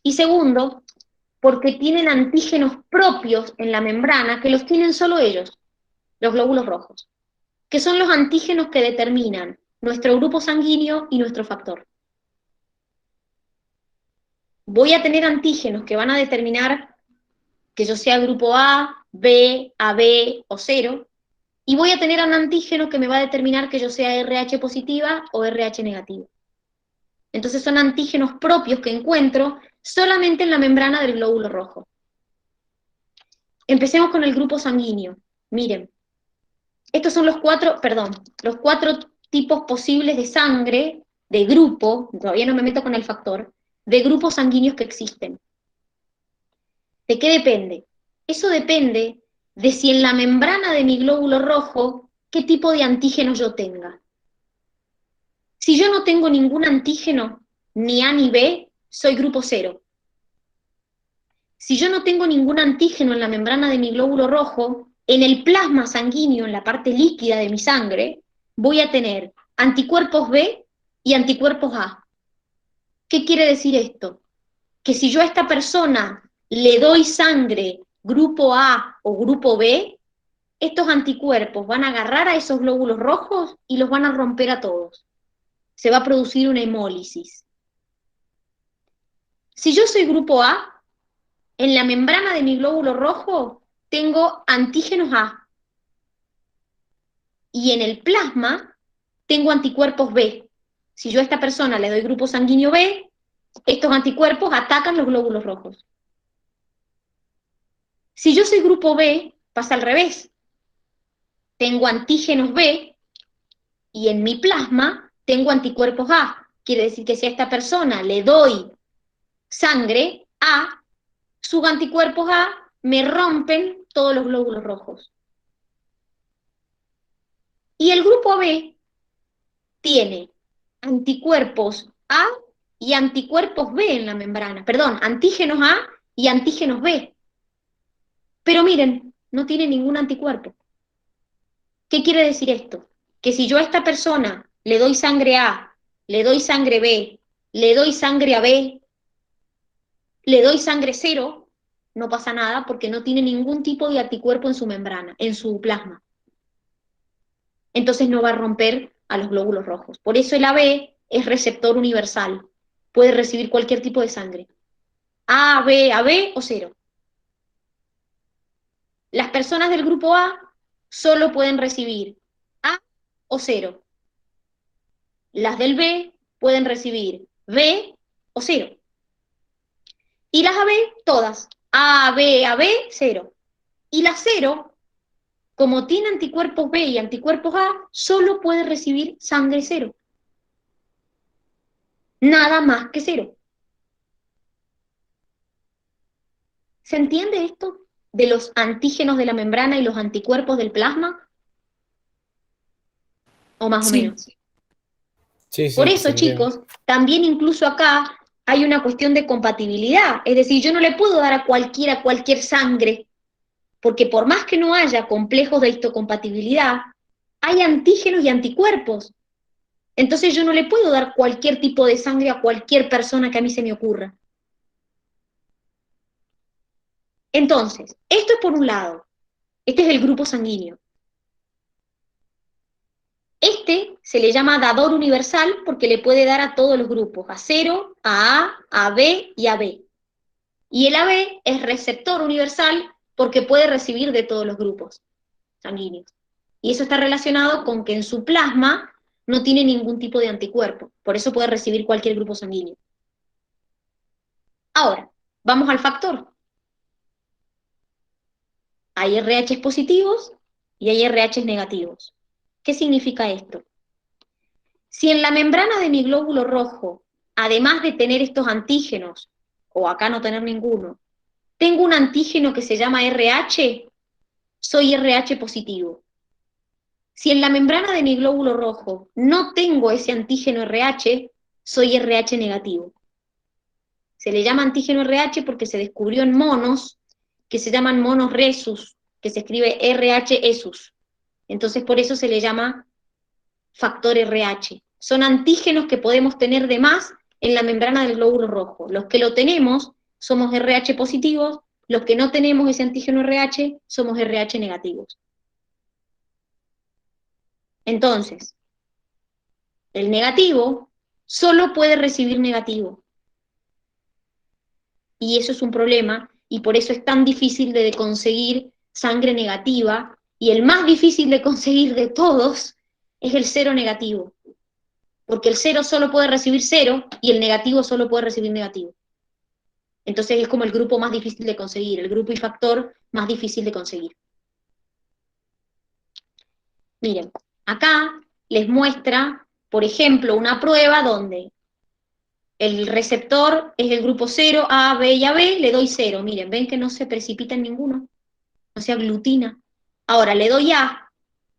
[SPEAKER 1] Y segundo, porque tienen antígenos propios en la membrana que los tienen solo ellos, los glóbulos rojos, que son los antígenos que determinan nuestro grupo sanguíneo y nuestro factor. Voy a tener antígenos que van a determinar que yo sea grupo A, B, AB o 0, y voy a tener un antígeno que me va a determinar que yo sea RH positiva o RH negativa. Entonces son antígenos propios que encuentro solamente en la membrana del glóbulo rojo. Empecemos con el grupo sanguíneo. Miren, estos son los cuatro tipos posibles de sangre, de grupo, todavía no me meto con el factor, de grupos sanguíneos que existen. ¿De qué depende? Eso depende de si en la membrana de mi glóbulo rojo, qué tipo de antígenos yo tenga. Si yo no tengo ningún antígeno, ni A ni B, soy grupo 0. Si yo no tengo ningún antígeno en la membrana de mi glóbulo rojo, en el plasma sanguíneo, en la parte líquida de mi sangre, voy a tener anticuerpos B y anticuerpos A. ¿Qué quiere decir esto? Que si yo a esta persona le doy sangre grupo A o grupo B, estos anticuerpos van a agarrar a esos glóbulos rojos y los van a romper a todos. Se va a producir una hemólisis. Si yo soy grupo A, en la membrana de mi glóbulo rojo tengo antígenos A. Y en el plasma tengo anticuerpos B. Si yo a esta persona le doy grupo sanguíneo B, estos anticuerpos atacan los glóbulos rojos. Si yo soy grupo B, pasa al revés. Tengo antígenos B y en mi plasma tengo anticuerpos A. Quiere decir que si a esta persona le doy sangre A, sus anticuerpos A me rompen todos los glóbulos rojos. Y el grupo B tiene anticuerpos A y anticuerpos B en la membrana. Perdón, antígenos A y antígenos B. Pero miren, no tiene ningún anticuerpo. ¿Qué quiere decir esto? Que si yo a esta persona le doy sangre A, le doy sangre B, le doy sangre AB, le doy sangre 0, no pasa nada porque no tiene ningún tipo de anticuerpo en su membrana, en su plasma. Entonces no va a romper a los glóbulos rojos. Por eso el AB es receptor universal. Puede recibir cualquier tipo de sangre. A, B, AB o 0. Las personas del grupo A solo pueden recibir A o 0. Las del B pueden recibir B o 0. Y las AB, todas. A, B, AB, 0. Y la 0, como tiene anticuerpos B y anticuerpos A, solo puede recibir sangre 0. Nada más que 0. ¿Se entiende esto de los antígenos de la membrana y los anticuerpos del plasma? ¿O más o
[SPEAKER 2] Sí.
[SPEAKER 1] menos?
[SPEAKER 2] Sí,
[SPEAKER 1] Por
[SPEAKER 2] sí, se
[SPEAKER 1] eso,
[SPEAKER 2] entiende.
[SPEAKER 1] chicos, también incluso acá hay una cuestión de compatibilidad. Es decir, yo no le puedo dar a cualquiera cualquier sangre, porque por más que no haya complejos de histocompatibilidad, hay antígenos y anticuerpos. Entonces yo no le puedo dar cualquier tipo de sangre a cualquier persona que a mí se me ocurra. Entonces, esto es por un lado. Este es el grupo sanguíneo. Este se le llama dador universal porque le puede dar a todos los grupos, a 0, a B y a B. Y el AB es receptor universal porque puede recibir de todos los grupos sanguíneos. Y eso está relacionado con que en su plasma no tiene ningún tipo de anticuerpo, por eso puede recibir cualquier grupo sanguíneo. Ahora, vamos al factor. Hay RH positivos y hay RH negativos. ¿Qué significa esto? Si en la membrana de mi glóbulo rojo, además de tener estos antígenos, o acá no tener ninguno, tengo un antígeno que se llama RH, soy RH positivo. Si en la membrana de mi glóbulo rojo no tengo ese antígeno RH, soy RH negativo. Se le llama antígeno RH porque se descubrió en monos que se llaman monos rhesus, que se escribe RH esus. Entonces por eso se le llama factor RH. Son antígenos que podemos tener de más en la membrana del glóbulo rojo. Los que lo tenemos somos RH positivos, los que no tenemos ese antígeno RH somos RH negativos. Entonces, el negativo solo puede recibir negativo. Y eso es un problema, y por eso es tan difícil de conseguir sangre negativa, y el más difícil de conseguir de todos es el cero negativo, porque el cero solo puede recibir cero y el negativo solo puede recibir negativo. Entonces es como el grupo más difícil de conseguir, el grupo y factor más difícil de conseguir. Miren, acá les muestra, por ejemplo, una prueba donde el receptor es el grupo 0, A, B y AB, le doy 0. Miren, ven que no se precipita en ninguno, no se aglutina. Ahora le doy A,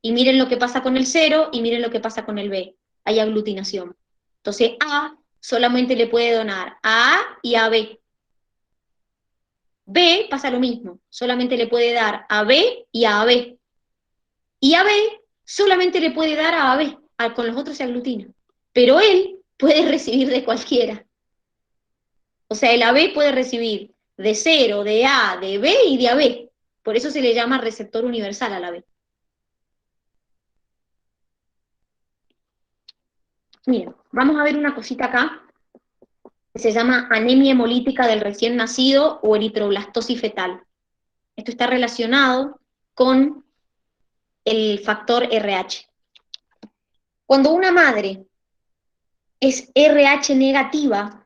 [SPEAKER 1] y miren lo que pasa con el 0, y miren lo que pasa con el B. Hay aglutinación. Entonces A solamente le puede donar a A y a B. B pasa lo mismo, solamente le puede dar a B y a AB. Y a B solamente le puede dar a AB, con los otros se aglutina. Pero él puede recibir de cualquiera. O sea, el AB puede recibir de 0, de A, de B y de AB. Por eso se le llama receptor universal al AB. Miren, vamos a ver una cosita acá, que se llama anemia hemolítica del recién nacido o eritroblastosis fetal. Esto está relacionado con el factor RH. Cuando una madre es RH negativa,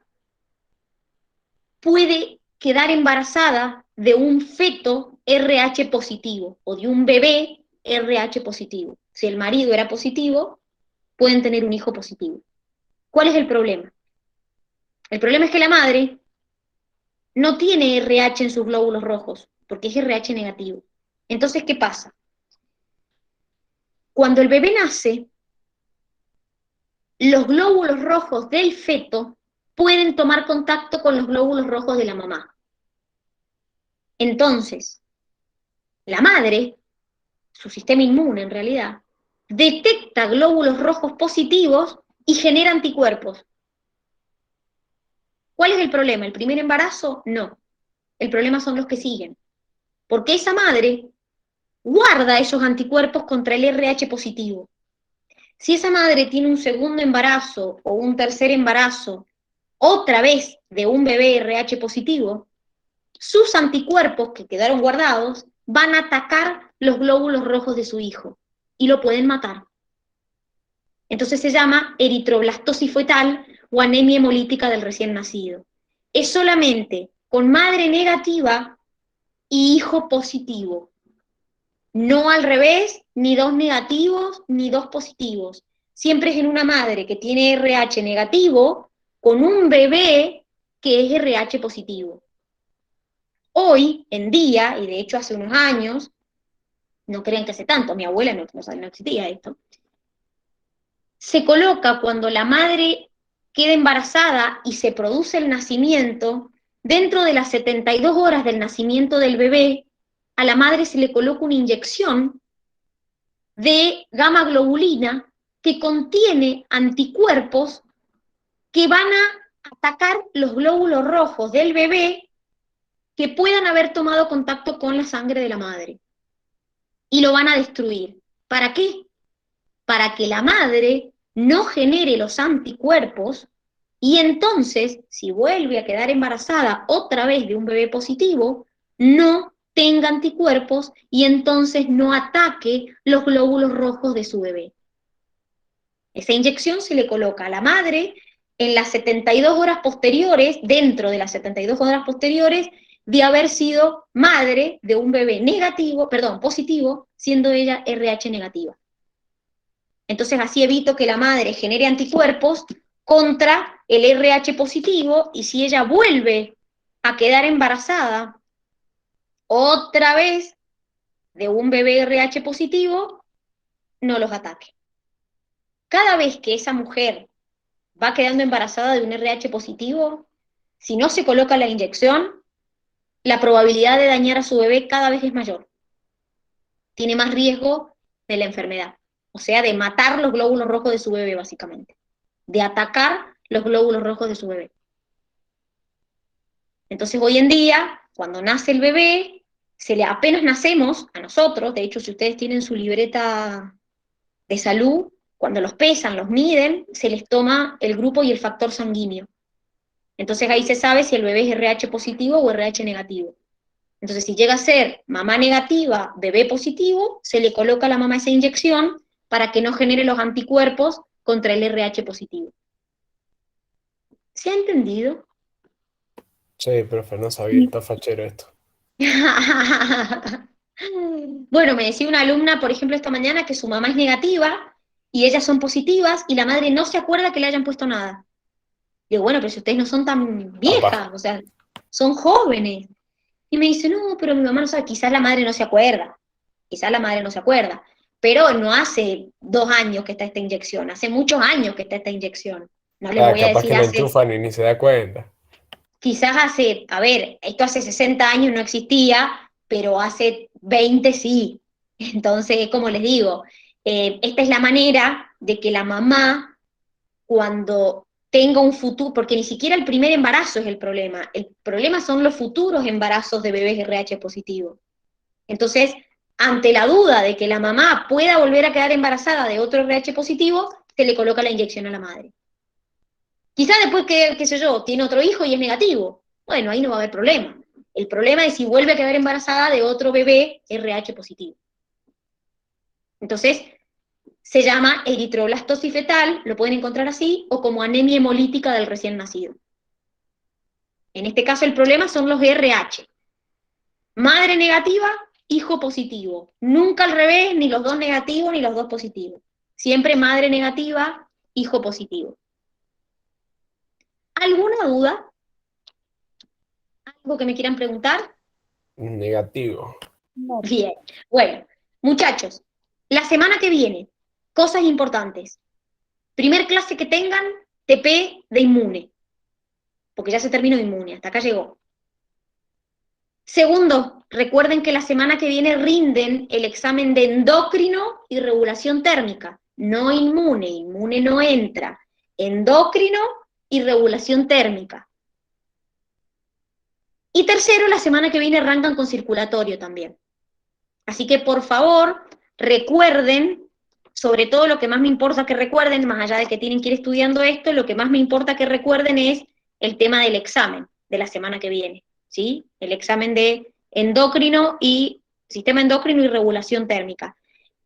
[SPEAKER 1] puede quedar embarazada de un feto RH positivo o de un bebé RH positivo. Si el marido era positivo, pueden tener un hijo positivo. ¿Cuál es el problema? El problema es que la madre no tiene RH en sus glóbulos rojos, porque es RH negativo. Entonces, ¿qué pasa? Cuando el bebé nace, los glóbulos rojos del feto pueden tomar contacto con los glóbulos rojos de la mamá. Entonces, la madre, su sistema inmune en realidad, detecta glóbulos rojos positivos y genera anticuerpos. ¿Cuál es el problema? ¿El primer embarazo? No. El problema son los que siguen. Porque esa madre guarda esos anticuerpos contra el RH positivo. Si esa madre tiene un segundo embarazo o un tercer embarazo, otra vez de un bebé RH positivo, sus anticuerpos que quedaron guardados van a atacar los glóbulos rojos de su hijo y lo pueden matar. Entonces se llama eritroblastosis fetal o anemia hemolítica del recién nacido. Es solamente con madre negativa y hijo positivo. No al revés, ni dos negativos, ni dos positivos. Siempre es en una madre que tiene RH negativo con un bebé que es RH positivo. Hoy en día, y de hecho hace unos años, no crean que hace tanto, mi abuela no existía esto, se coloca cuando la madre queda embarazada y se produce el nacimiento, dentro de las 72 horas del nacimiento del bebé, a la madre se le coloca una inyección de gamma globulina que contiene anticuerpos que van a atacar los glóbulos rojos del bebé que puedan haber tomado contacto con la sangre de la madre. Y lo van a destruir. ¿Para qué? Para que la madre no genere los anticuerpos y entonces, si vuelve a quedar embarazada otra vez de un bebé positivo, no tenga anticuerpos y entonces no ataque los glóbulos rojos de su bebé. Esa inyección se le coloca a la madre en las 72 horas posteriores, dentro de las 72 horas posteriores, de haber sido madre de un bebé positivo, siendo ella RH negativa. Entonces así evito que la madre genere anticuerpos contra el RH positivo, y si ella vuelve a quedar embarazada otra vez de un bebé RH positivo, no los ataque. Cada vez que esa mujer va quedando embarazada de un RH positivo, si no se coloca la inyección, la probabilidad de dañar a su bebé cada vez es mayor. Tiene más riesgo de la enfermedad, o sea, de matar los glóbulos rojos de su bebé, básicamente, de atacar los glóbulos rojos de su bebé. Entonces, hoy en día, cuando nace el bebé, apenas nacemos, a nosotros, de hecho, si ustedes tienen su libreta de salud, cuando los pesan, los miden, se les toma el grupo y el factor sanguíneo. Entonces ahí se sabe si el bebé es RH positivo o RH negativo. Entonces, si llega a ser mamá negativa, bebé positivo, se le coloca a la mamá esa inyección para que no genere los anticuerpos contra el RH positivo. ¿Se ha entendido?
[SPEAKER 4] Sí, profe, no sabía, está fachero esto.
[SPEAKER 1] Bueno, me decía una alumna, por ejemplo, esta mañana que su mamá es negativa y ellas son positivas y la madre no se acuerda que le hayan puesto nada. Digo, bueno, pero si ustedes no son tan viejas, o sea, son jóvenes. Y me dice, no, pero mi mamá no sabe, quizás la madre no se acuerda, pero no hace 2 años que está esta inyección, hace muchos años que está esta inyección. No les voy a
[SPEAKER 4] Capaz
[SPEAKER 1] decir
[SPEAKER 4] que la
[SPEAKER 1] hace,
[SPEAKER 4] enchufan y ni se da cuenta.
[SPEAKER 1] quizás hace, a ver, esto hace 60 años no existía, pero hace 20 sí. Entonces, como les digo, esta es la manera de que la mamá, cuando tenga un futuro, porque ni siquiera el primer embarazo es el problema son los futuros embarazos de bebés RH positivo. Entonces, ante la duda de que la mamá pueda volver a quedar embarazada de otro RH positivo, se le coloca la inyección a la madre. Quizás después que, qué sé yo, tiene otro hijo y es negativo. Bueno, ahí no va a haber problema. El problema es si vuelve a quedar embarazada de otro bebé RH positivo. Entonces, se llama eritroblastosis fetal, lo pueden encontrar así, o como anemia hemolítica del recién nacido. En este caso el problema son los RH. Madre negativa, hijo positivo. Nunca al revés, ni los dos negativos ni los dos positivos. Siempre madre negativa, hijo positivo. ¿Alguna duda? ¿Algo que me quieran preguntar?
[SPEAKER 4] Negativo.
[SPEAKER 2] No.
[SPEAKER 1] Bien. Bueno, muchachos, la semana que viene, cosas importantes. Primer clase que tengan, TP de inmune. Porque ya se terminó inmune, hasta acá llegó. Segundo, recuerden que la semana que viene rinden el examen de endocrino y regulación térmica. No inmune, inmune no entra. Endocrino y regulación térmica. Y tercero, la semana que viene arrancan con circulatorio también. Así que por favor, recuerden, sobre todo lo que más me importa que recuerden, más allá de que tienen que ir estudiando esto, lo que más me importa que recuerden es el tema del examen de la semana que viene, ¿sí? El examen de endocrino y sistema endocrino y regulación térmica.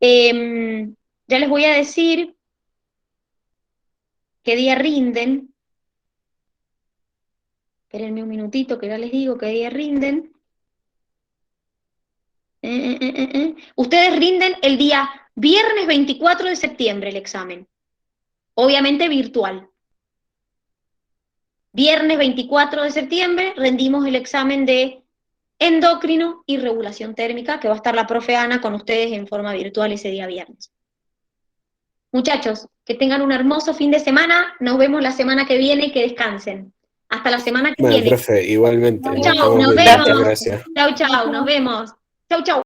[SPEAKER 1] Ya les voy a decir qué día rinden. Espérenme un minutito que ya les digo qué día rinden. Ustedes rinden el día viernes 24 de septiembre el examen. Obviamente virtual. Viernes 24 de septiembre rendimos el examen de endocrino y regulación térmica, que va a estar la profe Ana con ustedes en forma virtual ese día viernes. Muchachos, que tengan un hermoso fin de semana. Nos vemos la semana que viene y que descansen. Hasta la semana que
[SPEAKER 4] Bueno,
[SPEAKER 1] viene.
[SPEAKER 4] profe, igualmente.
[SPEAKER 1] Chau,
[SPEAKER 4] Nos
[SPEAKER 1] nos
[SPEAKER 4] estamos viendo. Muchas
[SPEAKER 1] vemos.
[SPEAKER 4] gracias.
[SPEAKER 1] Chau, chau, nos vemos. Chau, chau.